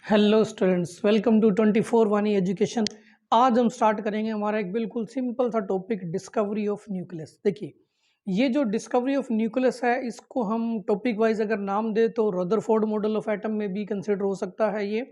Hello students, welcome to 24 वानी education. आज हम स्टार्ट करेंगे हमारा एक बिल्कुल सिंपल सा टॉपिक, डिस्कवरी ऑफ न्यूक्लियस। देखिए, ये जो डिस्कवरी ऑफ न्यूक्लियस है, इसको हम टॉपिक वाइज अगर नाम दे तो रदरफोर्ड मॉडल ऑफ एटम में भी कंसिडर हो सकता है। ये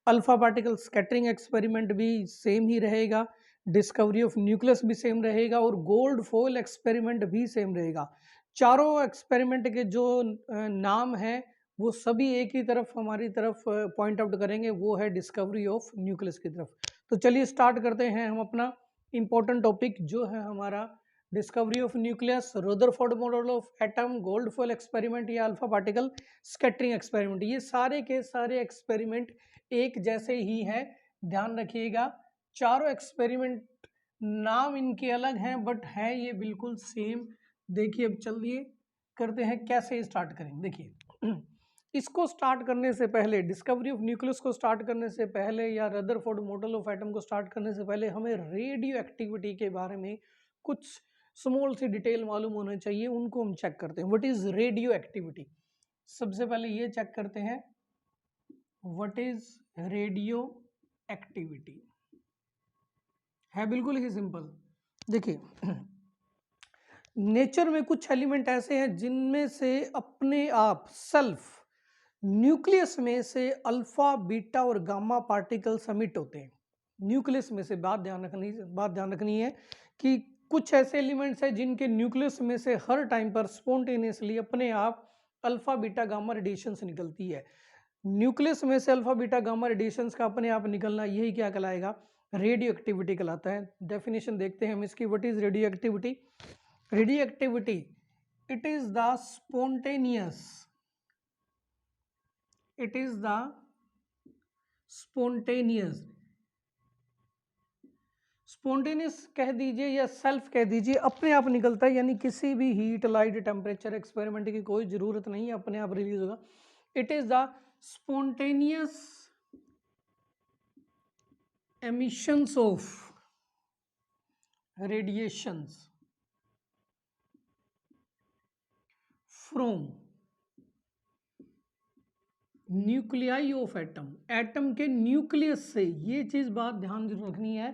अल्फा पार्टिकल स्कैटरिंग एक्सपेरिमेंट भी सेम ही रहेगा, डिस्कवरी ऑफ न्यूक्लियस भी सेम रहेगा और गोल्ड फॉयल एक्सपेरिमेंट भी सेम रहेगा। चारों एक्सपेरिमेंट के जो नाम है वो सभी एक ही तरफ हमारी तरफ पॉइंट आउट करेंगे, वो है डिस्कवरी ऑफ न्यूक्लियस की तरफ। तो चलिए स्टार्ट करते हैं हम अपना इंपॉर्टेंट टॉपिक जो है हमारा discovery of nucleus, Rutherford model of atom, gold foil experiment या अल्फा पार्टिकल स्कैटरिंग एक्सपेरिमेंट। ये सारे के सारे एक्सपेरिमेंट एक जैसे ही हैं, ध्यान रखिएगा। चारों एक्सपेरिमेंट नाम इनके अलग हैं बट है ये बिल्कुल सेम। देखिए, अब चलिए करते हैं कैसे स्टार्ट करेंगे। देखिए, इसको स्टार्ट करने से पहले, डिस्कवरी ऑफ न्यूक्लियस को स्टार्ट करने से पहले या रदरफोर्ड मॉडल ऑफ एटम को स्टार्ट करने से पहले हमें रेडियो एक्टिविटी के बारे में कुछ स्मॉल सी डिटेल मालूम होना चाहिए। उनको हम चेक करते हैं। What is radio activity? सबसे पहले ये चेक करते हैं, व्हाट इज रेडियो एक्टिविटी। है बिल्कुल ही सिंपल। देखिए, नेचर में कुछ एलिमेंट ऐसे हैं जिनमें से अपने आप सेल्फ न्यूक्लियस में से अल्फा, बीटा और गामा पार्टिकल्स एमिट होते हैं। न्यूक्लियस में से बात ध्यान रखनी है कि कुछ ऐसे एलिमेंट्स हैं जिनके न्यूक्लियस में से हर टाइम पर स्पॉन्टेनियसली अपने आप अल्फा, बीटा, गामा रेडिएशंस निकलती है। न्यूक्लियस में से अल्फा, बीटा, गामा रेडिएशंस का अपने आप निकलना, यही क्या कहलाएगा? रेडियो एक्टिविटी कहलाता है। डेफिनेशन देखते हैं हम इसकी। What is radio activity? Radio activity, it is the spontaneous, it is the spontaneous, spontaneous कह दीजिए या सेल्फ कह दीजिए, अपने आप निकलता है। यानी किसी भी हीट, लाइट, टेम्परेचर एक्सपेरिमेंट की कोई जरूरत नहीं है, अपने आप रिलीज होगा। It is the spontaneous emissions of radiations from nuclei of atom, atom के न्यूक्लियस से। ये चीज बात ध्यान रखनी है।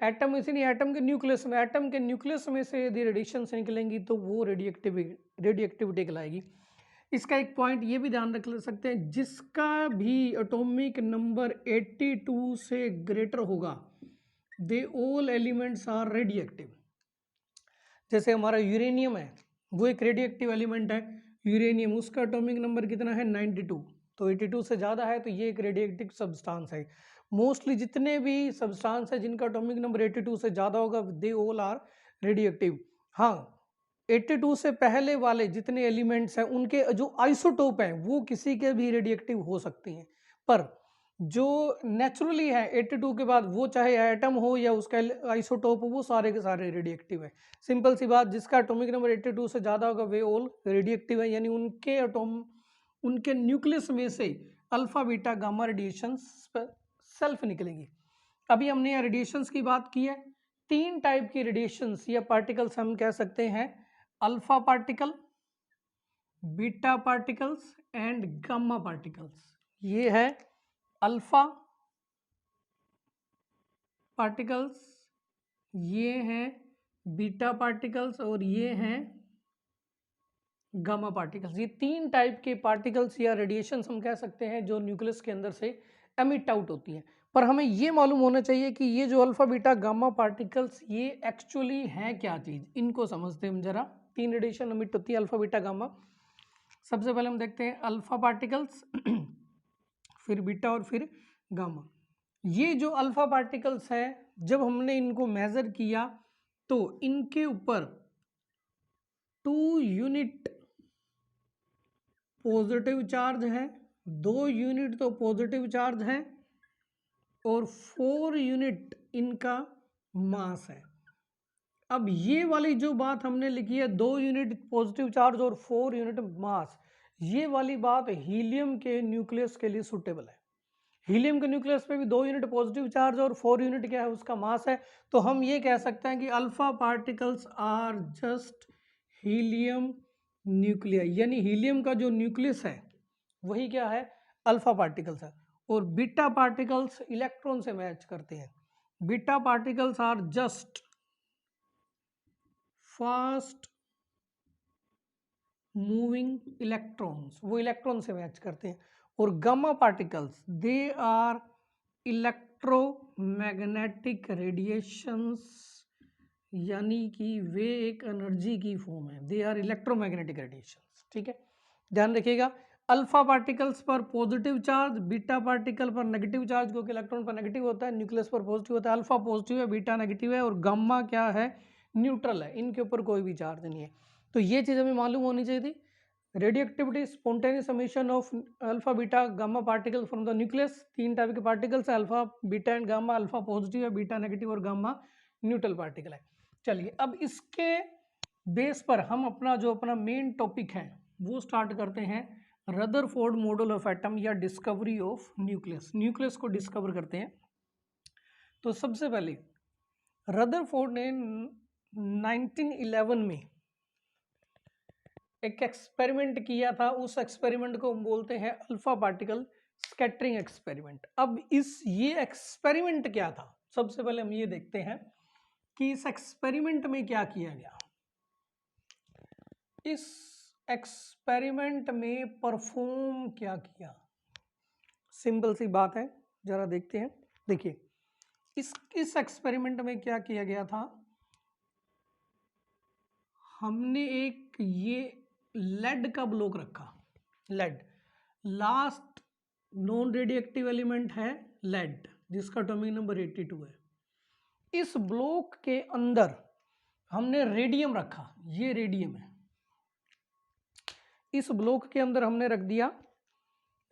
एटम इसी नहीं, एटम के न्यूक्लियस में, एटम के न्यूक्लियस में से यदि रेडिएशन से निकलेंगी तो वो रेडियोएक्टिविटी कहलाएगी। इसका एक पॉइंट ये भी ध्यान रख सकते हैं, जिसका भी एटॉमिक नंबर 82 से ग्रेटर होगा, they all elements are radioactive. जैसे हमारा यूरेनियम है, वो एक रेडियोएक्टिव एलिमेंट है। यूरेनियम, उसका एटॉमिक नंबर कितना है? 92। तो 82 से ज़्यादा है तो ये एक रेडियोएक्टिव सब्सटेंस है। मोस्टली जितने भी सब्सटेंस है जिनका एटॉमिक नंबर 82 से ज़्यादा होगा, दे ऑल आर रेडियोएक्टिव। हाँ, 82 से पहले वाले जितने एलिमेंट्स हैं उनके जो आइसोटोप हैं वो किसी के भी रेडियोएक्टिव हो सकती हैं, पर जो नेचुरली है 82 के बाद, वो चाहे एटम हो या उसका आइसोटोप हो, वो सारे के सारे रेडियोएक्टिव है। सिंपल सी बात, जिसका एटॉमिक नंबर 82 से ज़्यादा होगा वे ऑल रेडियोएक्टिव है। यानी उनके एटॉम, उनके न्यूक्लियस में से alpha, beta, gamma radiations self निकलेंगी। अभी हमने यहाँ रेडिएशंस की बात की है। 3 टाइप की रेडिएशंस या पार्टिकल्स हम कह सकते हैं, alpha particle, beta particles and gamma particles. ये है अल्फा पार्टिकल्स, ये हैं बीटा पार्टिकल्स और ये हैं गामा पार्टिकल्स। ये 3 टाइप के पार्टिकल्स या रेडिएशंस हम कह सकते हैं जो न्यूक्लियस के अंदर से एमिट आउट होती हैं। पर हमें ये मालूम होना चाहिए कि ये जो अल्फा, बीटा, गामा पार्टिकल्स ये एक्चुअली हैं क्या चीज़। इनको समझते हैं हम जरा। 3 रेडिएशन एमिट होती है, अल्फा, बीटा, गामा। सबसे पहले हम देखते हैं अल्फा पार्टिकल्स, फिर बीटा और फिर गामा। ये जो अल्फा पार्टिकल्स हैं, जब हमने इनको मेजर किया तो इनके ऊपर 2 यूनिट पॉजिटिव चार्ज है, 2 यूनिट तो पॉजिटिव चार्ज है और 4 यूनिट इनका मास है। अब ये वाली जो बात हमने लिखी है, 2 यूनिट पॉजिटिव चार्ज और 4 यूनिट मास, ये वाली बात हीलियम के न्यूक्लियस के लिए सुटेबल है। हीलियम के न्यूक्लियस पे भी 2 यूनिट पॉजिटिव चार्ज और 4 यूनिट क्या है? उसका मास है। तो हम ये कह सकते हैं कि alpha particles are just helium nuclei, यानी हीलियम का जो न्यूक्लियस है वही क्या है? अल्फा पार्टिकल्स है। और बीटा पार्टिकल्स इलेक्ट्रॉन से मैच करते हैं। Beta particles are just fast moving electrons, वो इलेक्ट्रॉन से मैच करते हैं। और gamma particles they are electromagnetic radiations, यानी कि वे एक एनर्जी की फॉर्म है, दे आर इलेक्ट्रोमैग्नेटिक रेडिएशंस। ठीक है, ध्यान रखिएगा। अल्फा पार्टिकल्स पर पॉजिटिव चार्ज, बीटा पार्टिकल पर नेगेटिव चार्ज, क्योंकि इलेक्ट्रॉन पर नेगेटिव होता है, न्यूक्लियस पर पॉजिटिव होता है। अल्फा पॉजिटिव है, बीटा नेगेटिव है, और गामा क्या है, न्यूट्रल है, इनके ऊपर कोई भी चार्ज नहीं है। तो ये चीज़ हमें मालूम होनी चाहिए थी। Radioactivity spontaneous emission of alpha beta gamma particle from the nucleus. 3 type के पार्टिकल्स है, alpha beta and gamma. Alpha positive है, बीटा नेगेटिव और गामा न्यूट्रल पार्टिकल है। चलिए अब इसके बेस पर हम अपना मेन टॉपिक है वो स्टार्ट करते हैं। रदरफोर्ड मॉडल ऑफ एटम या डिस्कवरी ऑफ न्यूक्लियस, न्यूक्लियस को डिस्कवर करते हैं। तो सबसे पहले रदरफोर्ड ने 1911 में एक एक्सपेरिमेंट किया था। उस एक्सपेरिमेंट को हम बोलते हैं अल्फा पार्टिकल स्कैटरिंग एक्सपेरिमेंट। अब ये एक्सपेरिमेंट क्या था, सबसे पहले हम ये देखते हैं कि इस एक्सपेरिमेंट में क्या किया गया। इस एक्सपेरिमेंट में परफॉर्म क्या किया, सिंपल सी बात है, जरा देखते हैं। देखिए इस एक्सपेरिमेंट में क्या किया गया था, हमने एक ये लेड का ब्लॉक रखा। Lead last non radioactive element है लेड, जिसका एटॉमिक नंबर 82 है। इस ब्लॉक के अंदर हमने रेडियम रखा, ये रेडियम है। इस ब्लॉक के अंदर हमने रख दिया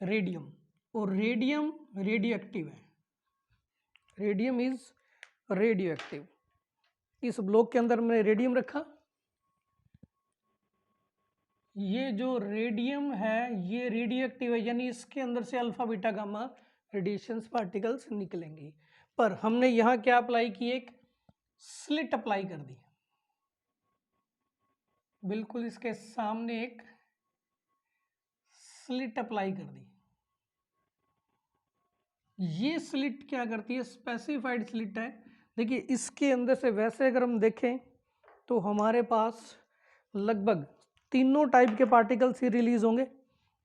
रेडियम, और रेडियम रेडियोएक्टिव है, रेडियम इज रेडियोएक्टिव। इस ब्लॉक के अंदर हमने रेडियम रखा। ये जो रेडियम है ये रेडियोएक्टिव है, यानी इसके अंदर से alpha beta gamma radiations particles निकलेंगे। पर हमने यहां क्या अप्लाई की, एक स्लिट अप्लाई कर दी, बिल्कुल इसके सामने एक स्लिट अप्लाई कर दी। ये स्लिट क्या करती है, स्पेसिफाइड स्लिट है। देखिए इसके अंदर से वैसे अगर हम देखें तो हमारे पास लगभग तीनों टाइप के पार्टिकल्स ही रिलीज होंगे।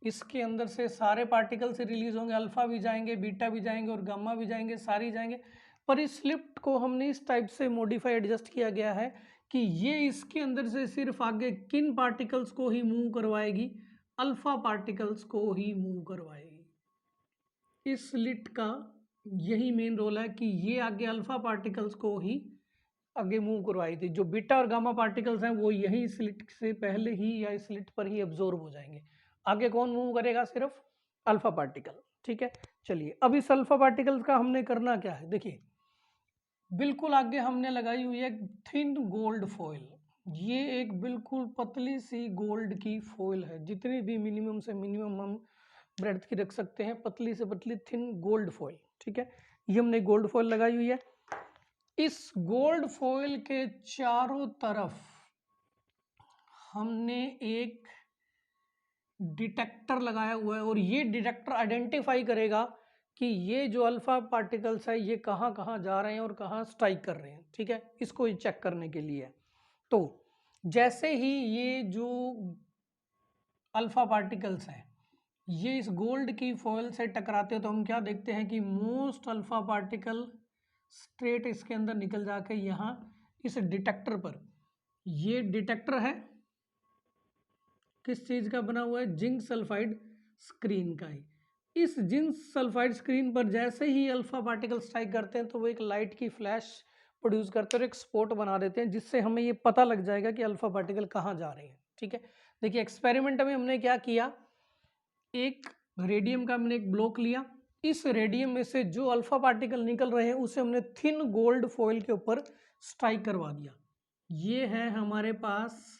इसके अंदर से सारे पार्टिकल्स रिलीज होंगे, अल्फा भी जाएंगे, बीटा भी जाएंगे और गामा भी जाएंगे, सारे जाएंगे। पर इस स्लिट को हमने इस टाइप से मॉडिफाई एडजस्ट किया गया है कि ये इसके अंदर से सिर्फ आगे किन पार्टिकल्स को ही मूव करवाएगी, अल्फा पार्टिकल्स को ही मूव करवाएगी। इस स्लिट का यही मेन रोल है कि ये आगे अल्फा पार्टिकल्स को ही आगे मूव करवाई थी। जो बीटा और गामा पार्टिकल्स हैं वो यही स्लिट से पहले ही या स्लिट पर ही एब्जॉर्ब हो जाएंगे। आगे कौन मूव करेगा, सिर्फ अल्फा पार्टिकल। ठीक है, चलिए अब इस अल्फा पार्टिकल्स का हमने करना क्या है। देखिए बिल्कुल आगे हमने लगाई हुई है थिन गोल्ड फॉइल। ये एक बिल्कुल पतली सी गोल्ड की फॉइल है, जितनी भी मिनिमम से मिनिमम हम ब्रेड्थ की रख सकते हैं, पतली से पतली थिन गोल्ड फॉइल। ठीक है, ये हमने गोल्ड फॉइल लगाई हुई है। इस गोल्ड फॉइल के चारों तरफ हमने एक डिटेक्टर लगाया हुआ है, और ये डिटेक्टर आइडेंटिफाई करेगा कि ये जो अल्फा पार्टिकल्स है ये कहाँ कहाँ जा रहे हैं और कहाँ स्ट्राइक कर रहे हैं। ठीक है, इसको चेक करने के लिए। तो जैसे ही ये जो अल्फा पार्टिकल्स हैं ये इस गोल्ड की फॉइल से टकराते हो तो हम क्या देखते हैं कि मोस्ट अल्फा पार्टिकल स्ट्रेट इसके अंदर निकल जाके यहाँ इस डिटेक्टर पर, ये डिटेक्टर है किस चीज़ का बना हुआ है, जिंक सल्फाइड स्क्रीन का ही। इस जिंक सल्फाइड स्क्रीन पर जैसे ही अल्फा पार्टिकल स्ट्राइक करते हैं तो वो एक लाइट की फ्लैश प्रोड्यूस करते हैं और एक स्पॉट बना देते हैं, जिससे हमें ये पता लग जाएगा कि अल्फा पार्टिकल कहाँ जा रहे हैं। ठीक है, देखिए एक्सपेरिमेंट में हमने क्या किया, एक रेडियम का हमने एक ब्लॉक लिया, इस रेडियम में से जो अल्फा पार्टिकल निकल रहे हैं उसे हमने थिन गोल्ड फॉइल के ऊपर स्ट्राइक करवा दिया। ये है हमारे पास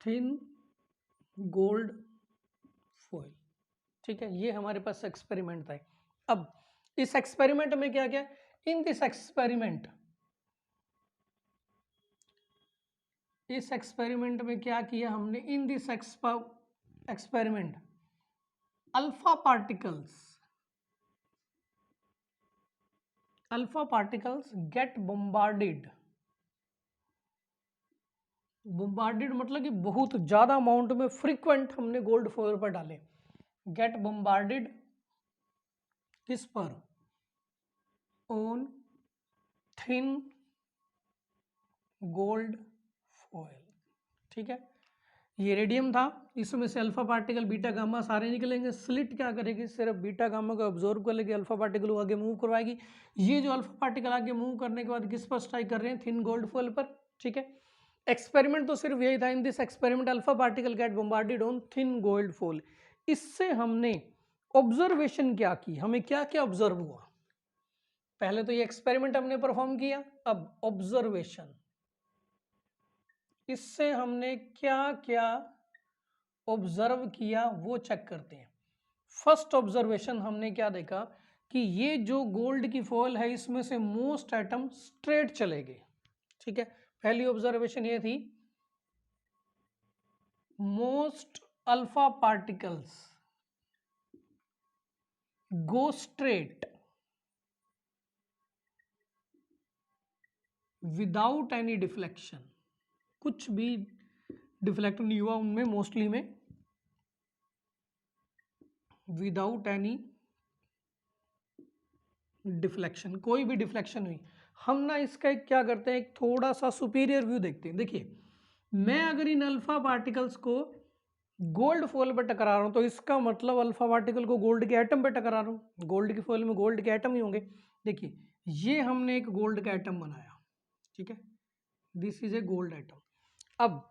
थिन गोल्ड फॉइल। ठीक है, ये हमारे पास एक्सपेरिमेंट था। अब इस एक्सपेरिमेंट में क्या क्या, इन दिस एक्सपेरिमेंट, इस एक्सपेरिमेंट में क्या किया हमने, in this experiment alpha particles get bombarded मतलब कि बहुत ज्यादा अमाउंट में फ्रीक्वेंट हमने गोल्ड फॉयल पर डाले, गेट बोम्बार्डेड किस पर, ऑन थिन गोल्ड फॉयल। ठीक है, ये रेडियम था, इसमें से अल्फा पार्टिकल बीटा गामा सारे निकलेंगे, स्लिट क्या करेगी, सिर्फ बीटा गामा को ऑब्जॉर्व कर लेगी, अल्फा पार्टिकल को आगे मूव करवाएगी। ये जो अल्फा पार्टिकल आगे मूव करने के बाद किस पर स्ट्राइक कर रहे हैं, थिन गोल्ड फॉयल पर। ठीक है, एक्सपेरिमेंट तो सिर्फ यही था, in this experiment alpha particle get bombarded on thin gold foil. इससे हमने ऑब्जर्वेशन क्या की, हमें क्या क्या ऑब्जर्व हुआ, पहले तो ये एक्सपेरिमेंट हमने परफॉर्म किया, अब ऑब्जर्वेशन, इससे हमने क्या क्या ऑब्जर्व किया वो चेक करते हैं। फर्स्ट ऑब्जर्वेशन हमने क्या देखा कि ये जो गोल्ड की फॉयल है इसमें से मोस्ट एटम स्ट्रेट चले गए। ठीक है, पहली ऑब्जर्वेशन ये थी, most alpha particles go straight without any deflection, कुछ भी डिफ्लेक्ट नहीं हुआ उनमें, मोस्टली में विदाउट एनी डिफ्लेक्शन, कोई भी डिफ्लेक्शन हुई। हम ना इसका एक क्या करते हैं, एक थोड़ा सा सुपीरियर व्यू देखते हैं। देखिए, मैं अगर इन अल्फा पार्टिकल्स को गोल्ड फॉयल पर टकरा रहा हूं तो इसका मतलब अल्फा पार्टिकल को गोल्ड के एटम पे टकरा रहा हूं, गोल्ड की फॉयल में गोल्ड के एटम ही होंगे। देखिए, ये हमने एक गोल्ड का एटम बनाया, ठीक है, this is a gold atom. अब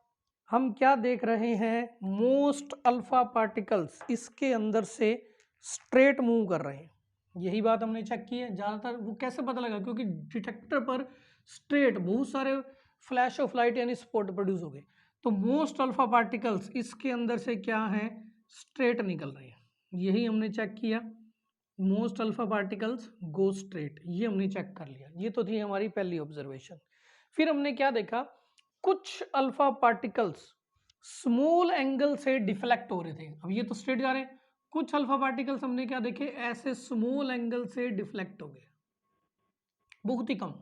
हम क्या देख रहे हैं, मोस्ट अल्फा पार्टिकल्स इसके अंदर से स्ट्रेट मूव कर रहे हैं, यही बात हमने चेक की है। ज़्यादातर वो कैसे पता लगा, क्योंकि डिटेक्टर पर स्ट्रेट बहुत सारे फ्लैश ऑफ लाइट यानी स्पॉट प्रोड्यूस हो गए, तो मोस्ट अल्फा पार्टिकल्स इसके अंदर से क्या है, स्ट्रेट निकल रहे हैं, यही हमने चेक किया, most alpha particles go straight, ये हमने चेक कर लिया। ये तो थी हमारी पहली ऑब्जर्वेशन। फिर हमने क्या देखा, कुछ अल्फा पार्टिकल्स स्मॉल एंगल से डिफ्लेक्ट हो रहे थे, अब ये तो स्ट्रेट जा रहे हैं, कुछ अल्फा पार्टिकल्स हमने क्या देखे, ऐसे स्मॉल एंगल से डिफ्लेक्ट हो गए, बहुत ही कम।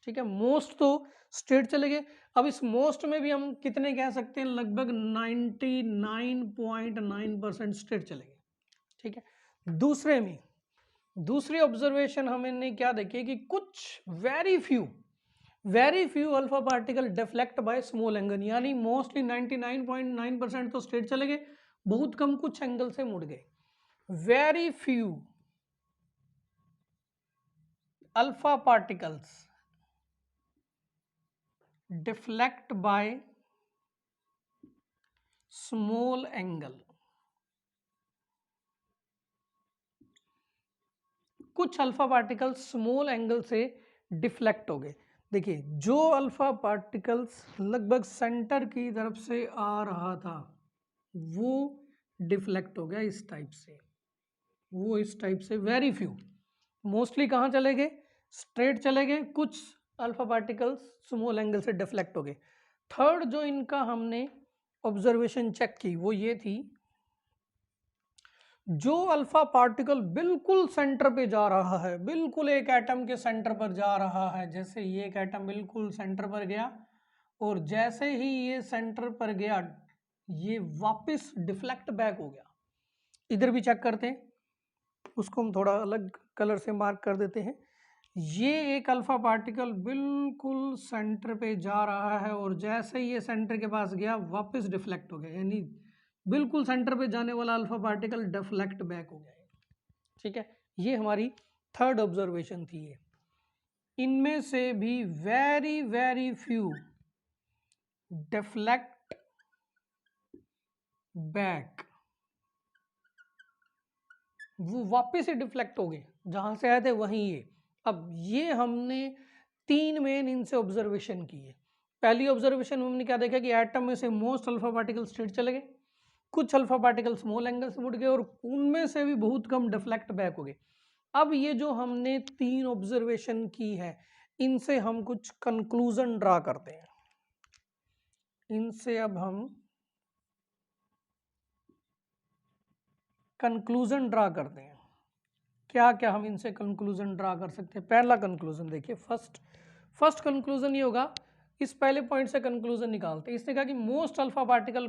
ठीक है, मोस्ट तो स्ट्रेट चले गए। अब इस मोस्ट में भी हम कितने कह सकते हैं, लगभग 99.9% स्ट्रेट चले गए। ठीक है, दूसरे में दूसरी ऑब्जर्वेशन हमने क्या देखी कि कुछ very few alpha particle deflect by small angle, यानी मोस्टली 99.9% तो स्ट्रेट चले गए, बहुत कम कुछ एंगल से मुड़ गए। Very few alpha particles deflect by small angle, कुछ अल्फा पार्टिकल्स स्मॉल एंगल से डिफ्लेक्ट हो गए। देखिए, जो अल्फा पार्टिकल्स लगभग सेंटर की तरफ से आ रहा था वो डिफ्लेक्ट हो गया इस टाइप से, वो इस टाइप से, वेरी फ्यू, मोस्टली कहाँ चले गए, स्ट्रेट चले गए, कुछ अल्फा पार्टिकल्स स्मॉल एंगल से डिफ्लेक्ट हो गए। थर्ड जो इनका हमने ऑब्जर्वेशन चेक की वो ये थी, जो अल्फा पार्टिकल बिल्कुल सेंटर पे जा रहा है, बिल्कुल एक एटम के सेंटर पर जा रहा है, जैसे ये एक एटम बिल्कुल सेंटर पर गया और जैसे ही ये सेंटर पर गया ये वापस डिफ्लेक्ट बैक हो गया। इधर भी चेक करते हैं, उसको हम थोड़ा अलग कलर से मार्क कर देते हैं। ये एक अल्फा पार्टिकल बिल्कुल सेंटर पे जा रहा है और जैसे ही ये सेंटर के पास गया वापस डिफ्लेक्ट हो गया, यानी बिल्कुल सेंटर पे जाने वाला अल्फा पार्टिकल डिफ्लेक्ट बैक हो गया। ठीक है, ये हमारी थर्ड ऑब्जर्वेशन थी। ये इनमें से भी वेरी फ्यू डिफ्लेक्ट बैक, वो वापस ही डिफ्लेक्ट हो गए, जहां से आए थे वहीं ये। अब ये हमने तीन मेन इनसे ऑब्जर्वेशन की है। पहली ऑब्जर्वेशन में हमने क्या देखा कि एटम में से मोस्ट अल्फा पार्टिकल स्ट्रेट चले गए, कुछ अल्फा पार्टिकल स्मॉल एंगल से मुड़ गए और उनमें से भी बहुत कम डिफ्लेक्ट बैक हो गए। अब ये जो हमने तीन ऑब्जर्वेशन की है इनसे हम कुछ कंक्लूजन ड्रा करते हैं, इनसे अब हम कंक्लूजन ड्रा करते हैं। क्या क्या हम इनसे कंक्लूजन ड्रा कर सकते हैं? पहला कंक्लूजन देखिए, फर्स्ट कंक्लूजन ये होगा, इस पहले पॉइंट से कंक्लूजन निकालते हैं। इसने कहा कि most alpha particle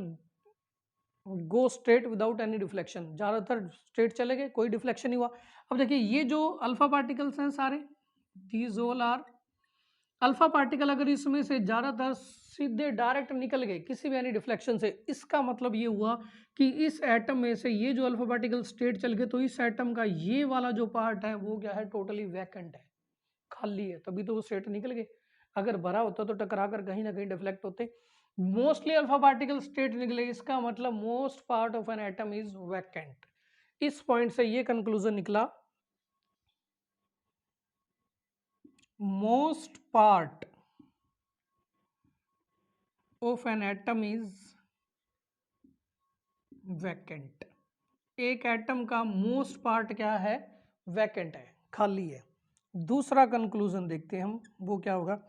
go straight without any deflection, ज़्यादातर स्ट्रेट चले गए, कोई डिफ्लेक्शन नहीं हुआ। अब देखिए ये जो अल्फा पार्टिकल्स हैं सारे, these all are alpha particle, अगर इसमें से ज़्यादातर सीधे डायरेक्ट निकल गए किसी भी एनी डिफ्लेक्शन से, इसका मतलब ये हुआ कि इस एटम में से ये जो अल्फा पार्टिकल स्ट्रेट चल गए, तो इस एटम का ये वाला जो पार्ट है वो क्या है, टोटली वैकेंट है, खाली है, तभी तो वो स्ट्रेट निकल गए। अगर भरा होता तो टकरा कर कहीं ना कहीं डिफ्लेक्ट होते। मोस्टली अल्फा पार्टिकल स्ट्रेट निकले, इसका मतलब most part of an atom is vacant. इस पॉइंट से ये कंक्लूजन निकला, most part of an atom is vacant. एक एटम का मोस्ट पार्ट क्या है, वैकेंट है, खाली है। दूसरा कंक्लूजन देखते हैं हम, वो क्या होगा।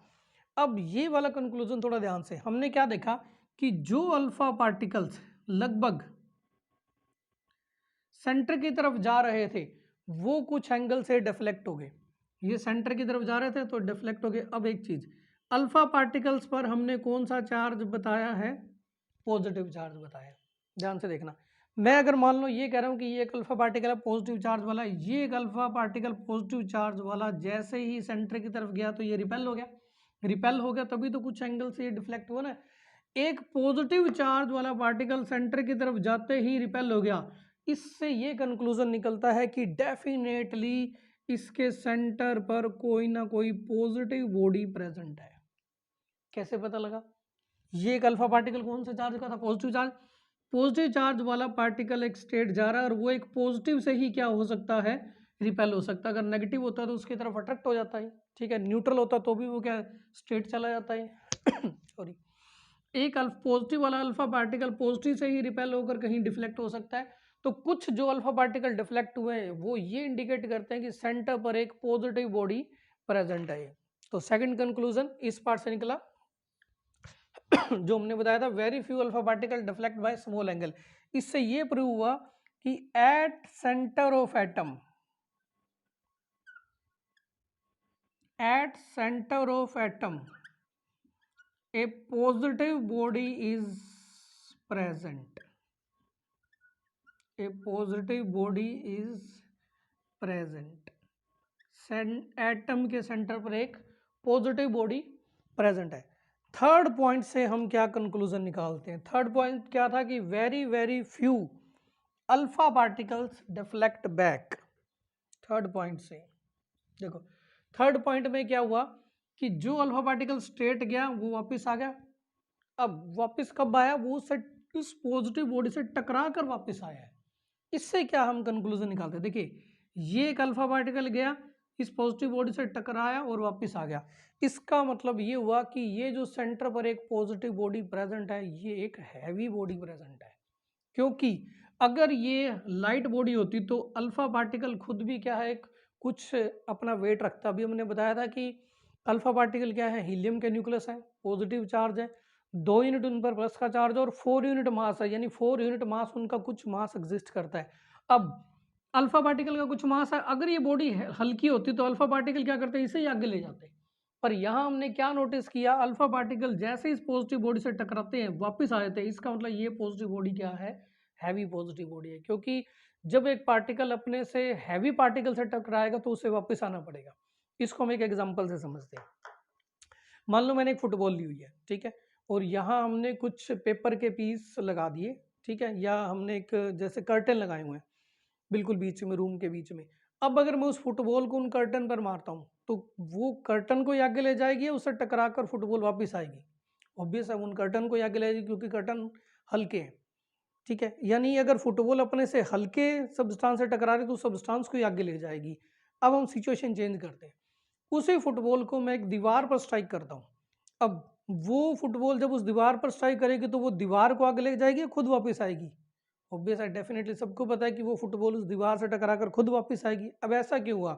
अब ये वाला कंक्लूजन थोड़ा ध्यान से, हमने क्या देखा कि जो अल्फा पार्टिकल्स लगभग सेंटर की तरफ जा रहे थे वो कुछ एंगल से डिफ्लेक्ट हो गए। ये सेंटर की तरफ जा रहे थे तो डिफ्लेक्ट हो गए। अब एक चीज, अल्फा पार्टिकल्स पर हमने कौन सा चार्ज बताया है, पॉजिटिव चार्ज बताया। ध्यान से देखना, मैं अगर मान लो ये कह रहा हूं कि ये एक अल्फा पार्टिकल है पॉजिटिव चार्ज वाला, ये एक अल्फा पार्टिकल पॉजिटिव चार्ज वाला जैसे ही सेंटर की तरफ गया तो ये रिपेल हो गया, रिपेल हो गया तभी तो कुछ एंगल से ये डिफ्लेक्ट हुआ ना। एक पॉजिटिव चार्ज वाला पार्टिकल सेंटर की तरफ जाते ही रिपेल हो गया, इससे ये कंक्लूजन निकलता है कि डेफिनेटली इसके सेंटर पर कोई ना कोई पॉजिटिव बॉडी प्रेजेंट है। कैसे पता लगा? ये एक अल्फा पार्टिकल कौन से चार्ज का था, पॉजिटिव चार्ज। पॉजिटिव चार्ज वाला पार्टिकल एक स्टेट जा रहा है और वो एक पॉजिटिव से ही क्या हो सकता है, रिपेल हो सकता है। अगर नेगेटिव होता है तो उसकी तरफ अट्रैक्ट हो जाता है, ठीक है। न्यूट्रल होता तो भी वो क्या स्ट्रेट चला जाता है सॉरी। एक पॉजिटिव वाला अल्फा पार्टिकल पॉजिटिव से ही रिपेल होकर कहीं डिफ्लेक्ट हो सकता है। तो कुछ जो अल्फा पार्टिकल डिफ्लेक्ट हुए हैं वो ये इंडिकेट करते हैं कि सेंटर पर एक पॉजिटिव बॉडी प्रेजेंट है। तो सेकंड कंक्लूजन इस पार्ट से निकला जो हमने बताया था, very few alpha particle deflect by small angle. इससे ये प्रूव हुआ कि eight centre of atom, eight centre of atom a positive body is present, a positive body is present। Atom के सेंटर पर एक पॉजिटिव बॉडी प्रेजेंट है। Third point से हम क्या कंक्लूजन निकालते हैं? थर्ड पॉइंट क्या था कि very very few alpha particles deflect back. Third point से देखो, थर्ड पॉइंट में क्या हुआ कि जो अल्फा पार्टिकल स्ट्रेट गया वो वापस आ गया। अब वापस कब आया, वो इस पॉजिटिव बॉडी से टकरा कर वापस आया है। इससे क्या हम कंक्लूजन निकालते हैं? देखिए ये एक अल्फा पार्टिकल गया, इस पॉजिटिव बॉडी से टकराया और वापस आ गया। इसका मतलब ये हुआ कि ये जो सेंटर पर एक पॉजिटिव बॉडी प्रेजेंट है ये एक हैवी बॉडी प्रेजेंट है। क्योंकि अगर ये लाइट बॉडी होती तो अल्फा पार्टिकल खुद भी क्या है, कुछ अपना वेट रखता। अभी हमने बताया था कि अल्फा पार्टिकल क्या है, हीलियम के न्यूक्लियस है, पॉजिटिव चार्ज है, 2 यूनिट उन पर प्लस का चार्ज और 4 यूनिट मास है, यानी 4 यूनिट मास उनका कुछ मास एग्जिस्ट करता है। अब अल्फा पार्टिकल का कुछ मास है, अगर ये बॉडी हल्की होती तो अल्फा पार्टिकल क्या करते, इसे ही आगे ले जाते। पर यहाँ हमने क्या नोटिस किया, अल्फा पार्टिकल जैसे इस पॉजिटिव बॉडी से टकराते हैं वापस आ जाते हैं। इसका मतलब ये पॉजिटिव बॉडी क्या है, हैवी पॉजिटिव बॉडी है। क्योंकि जब एक पार्टिकल अपने से हैवी पार्टिकल से टकराएगा तो उसे वापस आना पड़ेगा। इसको हम एक एग्जांपल से समझते हैं। मान लो मैंने एक फुटबॉल ली हुई है, ठीक है, और यहाँ हमने कुछ पेपर के पीस लगा दिए, ठीक है, या हमने एक जैसे कर्टन लगाए हुए हैं बिल्कुल बीच में, रूम के बीच में। अब अगर मैं उस फुटबॉल को उन कर्टन पर मारता हूँ तो वो कर्टन को आगे ले जाएगी, उससे टकरा कर फुटबॉल वापस आएगी। ऑब्वियस है उन कर्टन को आगे ले जाएगी क्योंकि कर्टन हल्के हैं, ठीक है। यानी अगर फुटबॉल अपने से हल्के सब्सटेंस से टकरा रही तो सब्सटेंस को आगे ले जाएगी। अब हम सिचुएशन चेंज करते हैं, उसी फुटबॉल को मैं एक दीवार पर स्ट्राइक करता हूँ। अब वो फुटबॉल जब उस दीवार पर स्ट्राइक करेगी तो वो दीवार को आगे ले जाएगी, खुद वापस आएगी। ऑब्वियस है, डेफिनेटली सबको पता है कि वो फुटबॉल उस दीवार से टकरा कर खुद वापस आएगी। अब ऐसा क्यों हुआ?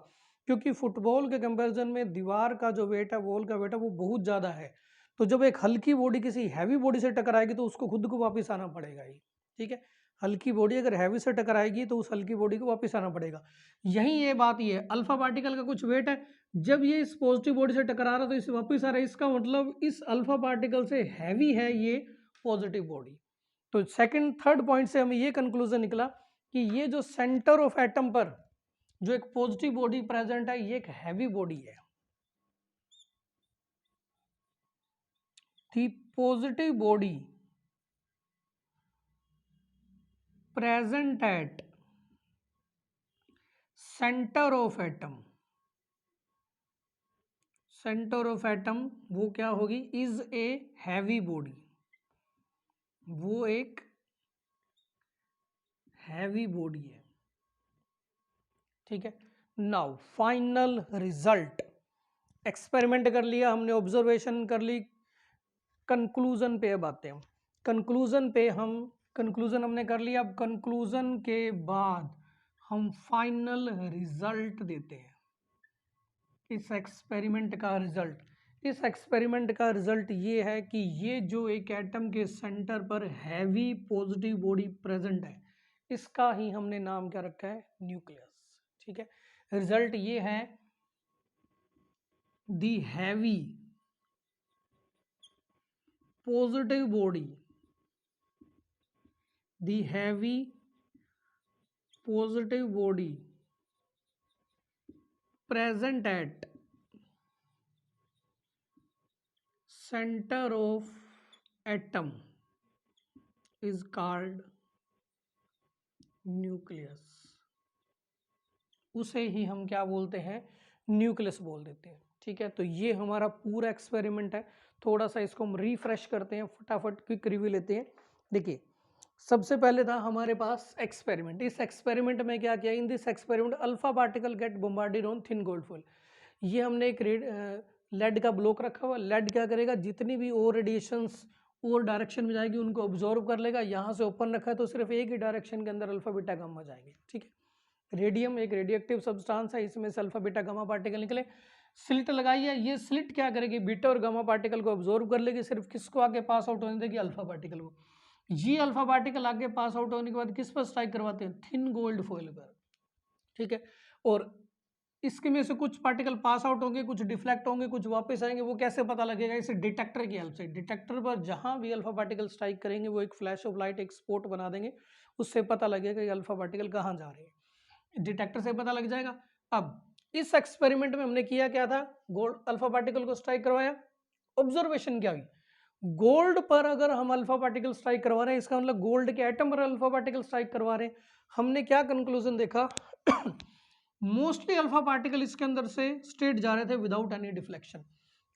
क्योंकि फुटबॉल के कंपैरिजन में दीवार का जो वेट है, बॉल का वेट है, वो बहुत ज़्यादा है। तो जब एक हल्की बॉडी किसी हैवी बॉडी से टकराएगी तो उसको खुद को वापस आना पड़ेगा ही, ठीक है। हल्की बॉडी अगर हैवी से टकराएगी तो उस हल्की बॉडी को वापस आना पड़ेगा। यही ये बात ये है, अल्फा पार्टिकल का कुछ वेट है, जब ये इस पॉजिटिव बॉडी से टकरा रहा है तो इसे वापस आ रहा है, इसका मतलब इस अल्फा पार्टिकल से हैवी है ये पॉजिटिव बॉडी। तो सेकंड थर्ड पॉइंट से हमें ये कंक्लूजन निकला कि ये जो सेंटर ऑफ एटम पर जो एक पॉजिटिव बॉडी प्रेजेंट है ये एक हैवी बॉडी है। The positive body present at centre of atom, centre of atom वो क्या होगी, इज ए हैवी बॉडी, वो एक हैवी बॉडी है। ठीक है, नाउ फाइनल रिजल्ट, एक्सपेरिमेंट कर लिया हमने, ऑब्जर्वेशन कर ली, कंक्लूजन पे अब आते हैं। कंक्लूजन पे हम, कंक्लूजन हमने कर लिया, अब कंक्लूजन के बाद हम फाइनल रिजल्ट देते हैं इस एक्सपेरिमेंट का रिजल्ट। इस एक्सपेरिमेंट का रिजल्ट ये है कि ये जो एक एटम के सेंटर पर हैवी पॉजिटिव बॉडी प्रेजेंट है, इसका ही हमने नाम क्या रखा है, न्यूक्लियस। ठीक है, रिजल्ट ये है, the heavy positive body, the heavy positive body present at center of atom is called nucleus। उसे ही हम क्या बोलते हैं, न्यूक्लियस बोल देते हैं। ठीक है, तो ये हमारा पूरा एक्सपेरिमेंट है। थोड़ा सा इसको हम रिफ्रेश करते हैं, फटाफट क्विक रिव्यू लेते हैं। देखिए, सबसे पहले था हमारे पास एक्सपेरिमेंट। इस एक्सपेरिमेंट में क्या किया, in this experiment alpha particle get bombarded on thin gold foil. ये हमने एक लेड का ब्लॉक रखा हुआ, लेड क्या करेगा, जितनी भी और रेडिएशंस और डायरेक्शन में जाएगी उनको ऑब्जॉर्व कर लेगा। यहाँ से ओपन रखा है तो सिर्फ एक ही डायरेक्शन के अंदर अल्फा बीटा गामा जाएंगे। ठीक है, रेडियम एक रेडियो एक्टिव सब्सटेंस है, इसमें से अल्फा बीटा गामा पार्टिकल निकले। स्लिट लगाई है, ये स्लिट क्या करेगी, बीटा और गामा पार्टिकल को ऑब्जॉर्व कर लेगी, सिर्फ किसको आगे पास आउट होने देगी, अल्फा पार्टिकल को। ये अल्फा पार्टिकल आगे पास आउट होने के बाद किस पर स्ट्राइक करवाते हैं, थिन गोल्ड फॉइल पर। ठीक है, और इसके में से कुछ पार्टिकल पास आउट होंगे, कुछ डिफ्लेक्ट होंगे, कुछ वापस आएंगे। वो कैसे पता लगेगा, इसे डिटेक्टर की हेल्प से। डिटेक्टर पर जहां भी अल्फा पार्टिकल स्ट्राइक करेंगे वो एक फ्लैश ऑफ लाइट, एक स्पॉट बना देंगे, उससे पता लगेगा कि अल्फा पार्टिकल कहाँ जा रहे हैं, डिटेक्टर से पता लग जाएगा। अब इस एक्सपेरिमेंट में हमने किया क्या था, गोल्ड अल्फा पार्टिकल को स्ट्राइक करवाया। ऑब्जर्वेशन क्या हुई, गोल्ड पर अगर हम अल्फा पार्टिकल स्ट्राइक करवा रहे हैं, इसका मतलब गोल्ड के एटम पर अल्फा पार्टिकल स्ट्राइक करवा रहे हैं। हमने क्या कंक्लूजन देखा, मोस्टली अल्फा पार्टिकल इसके अंदर से स्ट्रेट जा रहे थे without any deflection.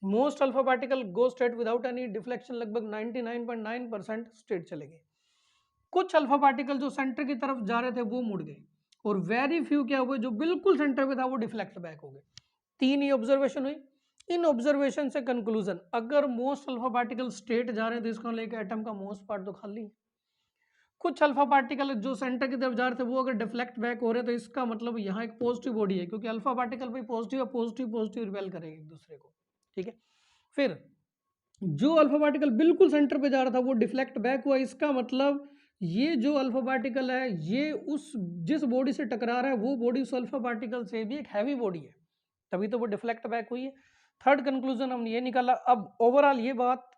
Most alpha particle go straight without any deflection, लगभग 99.9% स्ट्रेट चले गए। कुछ अल्फा पार्टिकल जो सेंटर की तरफ जा रहे थे वो मुड़ गए, और वेरी फ्यू क्या हुए, जो बिल्कुल सेंटर पे था वो डिफ्लेक्ट बैक हो गए। तीन ही ऑब्जर्वेशन हुई। इन ऑब्जर्वेशन से कंक्लूजन, अगर मोस्ट अल्फा पार्टिकल स्ट्रेट जा रहे हैं तो इसको लेकर एटम का मोस्ट पार्ट तो खाली है। कुछ अल्फा पार्टिकल जो सेंटर की तरफ जा रहे थे वो अगर डिफ्लेक्ट बैक हो रहे तो इसका मतलब यहाँ एक पॉजिटिव बॉडी है, क्योंकि अल्फा पार्टिकल भी पॉजिटिव है, पॉजिटिव पॉजिटिव रिपेल करेंगे एक दूसरे को। ठीक है, फिर जो अल्फा पार्टिकल बिल्कुल सेंटर पे जा रहा था वो डिफ्लेक्ट बैक हुआ, इसका मतलब ये जो अल्फा पार्टिकल है ये उस जिस बॉडी से टकरा रहा है वो बॉडी उस अल्फा पार्टिकल से भी एक हैवी बॉडी है, तभी तो वो डिफ्लेक्ट बैक हुई है। थर्ड कंक्लूजन हमने ये निकाला। अब ओवरऑल ये बात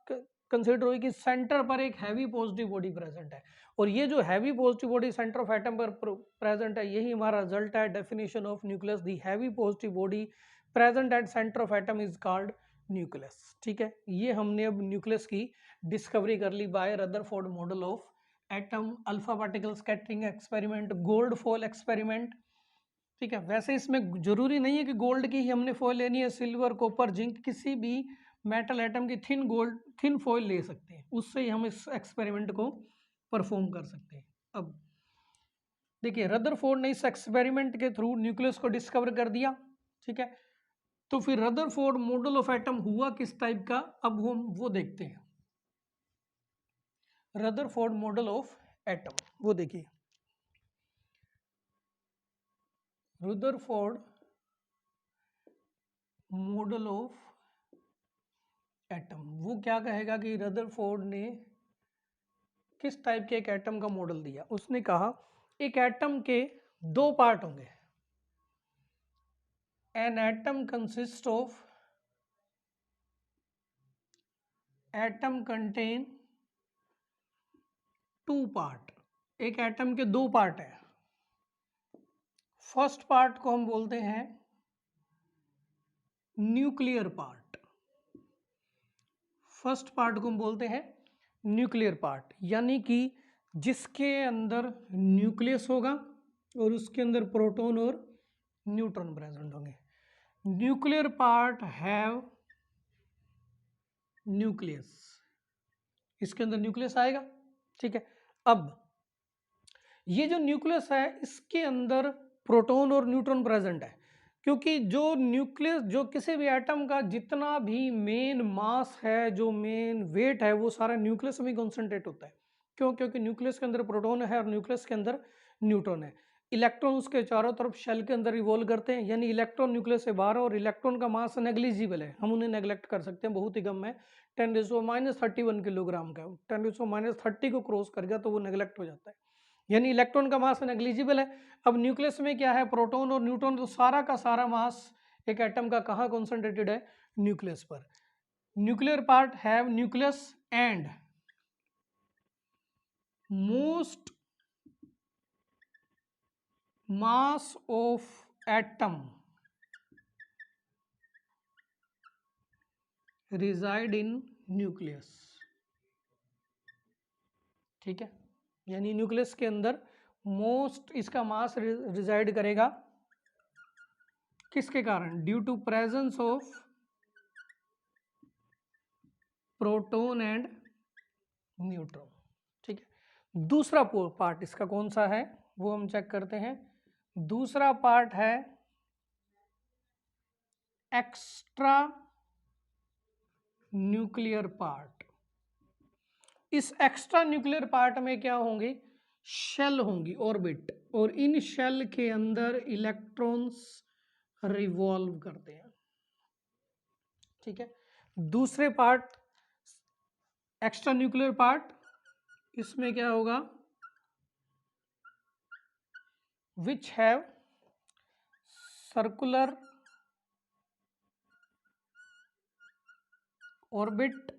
कंसिडर हुई कि सेंटर पर एक हैवी पॉजिटिव बॉडी प्रेजेंट है, और ये जो heavy positive body centre of atom पर प्रेजेंट है यही हमारा रिजल्ट है, definition of nucleus. The heavy positive body present at centre of atom is called nucleus. ठीक है, ये हमने अब न्यूक्लियस की डिस्कवरी कर ली by Rutherford model of atom, alpha particle scattering experiment, gold foil experiment. ठीक है, वैसे इसमें जरूरी नहीं है कि गोल्ड की ही हमने फॉइल लेनी है, सिल्वर कॉपर जिंक किसी भी मेटल एटम की थिन फॉइल ले सकते हैं, उससे ही हम इस एक्सपेरिमेंट को परफॉर्म कर सकते हैं। अब देखिए, रदरफोर्ड ने इस एक्सपेरिमेंट के थ्रू न्यूक्लियस को डिस्कवर कर दिया। ठीक है, तो फिर रदरफोर्ड मॉडल ऑफ एटम हुआ किस टाइप का, अब हम वो देखते हैं। रदरफोर्ड मॉडल ऑफ एटम, वो देखिए, रदरफोर्ड मॉडल ऑफ एटम वो क्या कहेगा कि रदरफोर्ड ने किस टाइप के एक एटम का मॉडल दिया। उसने कहा एक एटम के दो पार्ट होंगे। An atom consist of atom contain two part. एक एटम के दो पार्ट है। फर्स्ट पार्ट को हम बोलते हैं न्यूक्लियर पार्ट। फर्स्ट पार्ट को हम बोलते हैं न्यूक्लियर पार्ट, यानी कि जिसके अंदर न्यूक्लियस होगा और उसके अंदर प्रोटॉन और न्यूट्रॉन प्रेजेंट होंगे। न्यूक्लियर पार्ट हैव न्यूक्लियस, इसके अंदर न्यूक्लियस आएगा। ठीक है, अब ये जो न्यूक्लियस है इसके अंदर प्रोटॉन और न्यूट्रॉन प्रेजेंट है, क्योंकि जो न्यूक्लियस, जो किसी भी एटम का जितना भी मेन मास है, जो मेन वेट है, वो सारा न्यूक्लियस में कॉन्सेंट्रेट होता है। क्यों? क्योंकि न्यूक्लियस के अंदर प्रोटॉन है और न्यूक्लियस के अंदर न्यूट्रॉन है। इलेक्ट्रॉन उसके चारों तरफ शेल के अंदर रिवॉल्व करते हैं, यानी इलेक्ट्रॉन न्यूक्लियस से बाहर, और इलेक्ट्रॉन का मास नेग्लिजिबल है, हम उन्हें नेग्लेक्ट कर सकते हैं, बहुत ही कम है, 10⁻31 किलोग्राम का। 10⁻30 को क्रॉस कर गया तो वो नेग्लेक्ट हो जाता है, यानी इलेक्ट्रॉन का मास नेग्लिजिबल है। अब न्यूक्लियस में क्या है? प्रोटॉन और न्यूट्रॉन, तो सारा का सारा मास एक एटम का कहाँ कॉन्सेंट्रेटेड है? न्यूक्लियस पर। Nuclear part have nucleus and most mass of atom reside in nucleus. ठीक है, यानी न्यूक्लियस के अंदर मोस्ट इसका मास रिजाइड करेगा, किसके कारण? Due to presence of proton and neutron. ठीक है, दूसरा पार्ट इसका कौन सा है वो हम चेक करते हैं। दूसरा पार्ट है एक्स्ट्रा न्यूक्लियर पार्ट। इस एक्स्ट्रा न्यूक्लियर पार्ट में क्या होंगे? शेल होंगी, ऑर्बिट, और इन शेल के अंदर इलेक्ट्रॉन्स रिवॉल्व करते हैं। ठीक है, दूसरे पार्ट एक्स्ट्रा न्यूक्लियर पार्ट, इसमें क्या होगा? Which have circular orbit.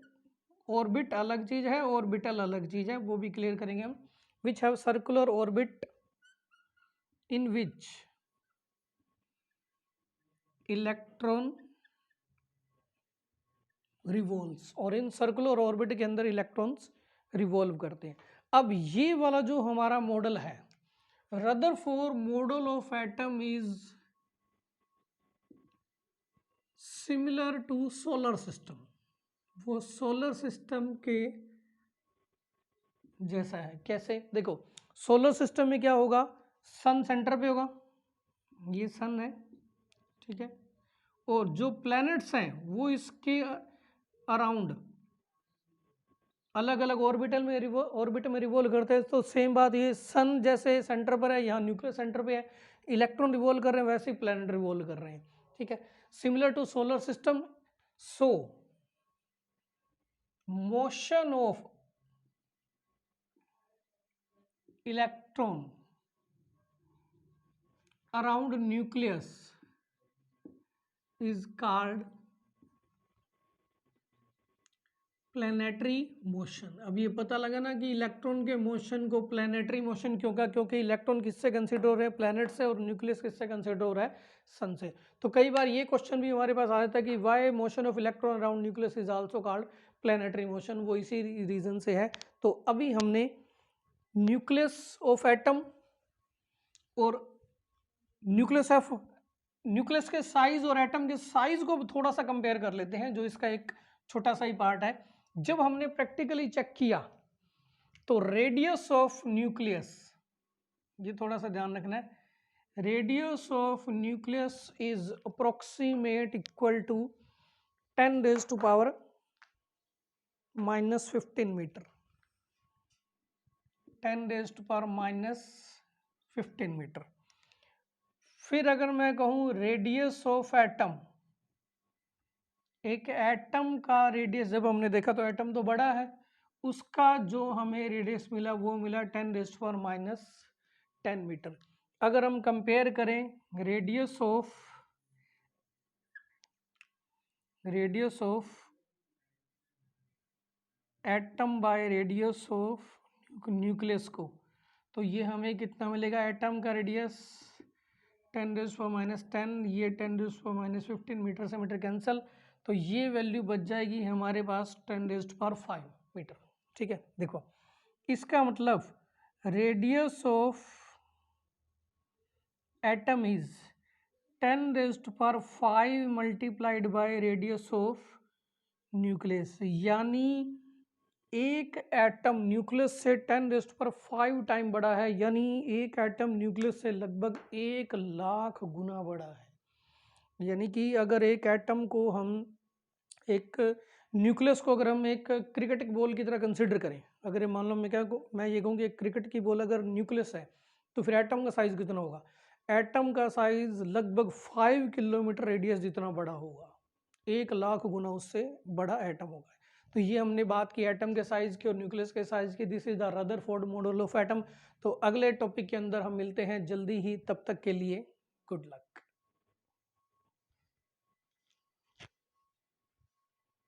Orbit अलग चीज है, ऑर्बिटल अलग चीज है, वो भी क्लियर करेंगे हम। Which have circular orbit in which electron revolves, और इन सर्कुलर ऑर्बिट के अंदर इलेक्ट्रॉन्स रिवॉल्व करते हैं। अब ये वाला जो हमारा मॉडल है, Rutherford model of atom is similar to solar system. वो सोलर सिस्टम के जैसा है। कैसे? देखो, सोलर सिस्टम में क्या होगा? सन सेंटर पे होगा, ये सन है, ठीक है, और जो प्लैनेट्स हैं वो इसके अराउंड अलग अलग ऑर्बिट में रिवॉल्व करते हैं। तो सेम बात, ये सन जैसे सेंटर पर है, यहाँ न्यूक्लियस सेंटर पे है, इलेक्ट्रॉन रिवॉल्व कर रहे हैं, वैसे ही प्लैनेट रिवॉल्व कर रहे हैं। ठीक है, similar to solar system. So motion of electron around nucleus is called planetary motion. अब ये पता लगा ना कि इलेक्ट्रॉन के मोशन को प्लैनेटरी मोशन क्यों कहा? क्योंकि इलेक्ट्रॉन किससे कंसिडर हो रहे हैं? प्लैनेट से, और न्यूक्लियस किससे कंसिडर हो रहा है? सन से। तो कई बार ये क्वेश्चन भी हमारे पास आ जाता है कि why motion of electron around nucleus is also called planetary motion, वो इसी रीजन से है। तो अभी हमने न्यूक्लियस ऑफ एटम और न्यूक्लियस के साइज और एटम के साइज को थोड़ा सा कंपेयर कर लेते हैं, जो इसका एक छोटा सा ही पार्ट है। जब हमने प्रैक्टिकली चेक किया तो रेडियस ऑफ न्यूक्लियस, ये थोड़ा सा ध्यान रखना है, radius of nucleus is approximate equal to 10⁻⁻15 metre. 10⁻⁻15 metre. फिर अगर मैं कहूं रेडियस ऑफ एटम, एक एटम का रेडियस, जब हमने देखा तो एटम तो बड़ा है, उसका जो हमें रेडियस मिला वो मिला 10⁻⁻10 मीटर। अगर हम कंपेयर करें radius of atom by radius of nucleus को, तो ये हमें कितना मिलेगा? एटम का रेडियस 10⁻10, ये 10⁻15 मीटर से मीटर कैंसल, तो ये वैल्यू बच जाएगी हमारे पास 10⁵ मीटर। ठीक है, देखो इसका मतलब radius of atom is 10⁵ multiplied by radius of nucleus, यानी एक एटम न्यूक्लियस से 10⁵ टाइम बड़ा है, यानी एक एटम न्यूक्लियस से लगभग 1,00,000 गुना बड़ा है। यानी कि अगर एक एटम को हम एक न्यूक्लियस को अगर हम एक क्रिकेट की बॉल की तरह कंसिडर करें, अगर ये मान लो मैं ये कहूँ कि एक क्रिकेट की बॉल अगर न्यूक्लियस है तो फिर एटम का साइज कितना होगा? एटम का साइज लगभग 5 किलोमीटर रेडियस जितना बड़ा होगा, 1,00,000 गुना उससे बड़ा एटम होगा। तो ये हमने बात की एटम के साइज की और न्यूक्लियस के साइज की। This is the Rutherford model of atom. तो अगले टॉपिक के अंदर हम मिलते हैं जल्दी ही, तब तक के लिए गुड लक।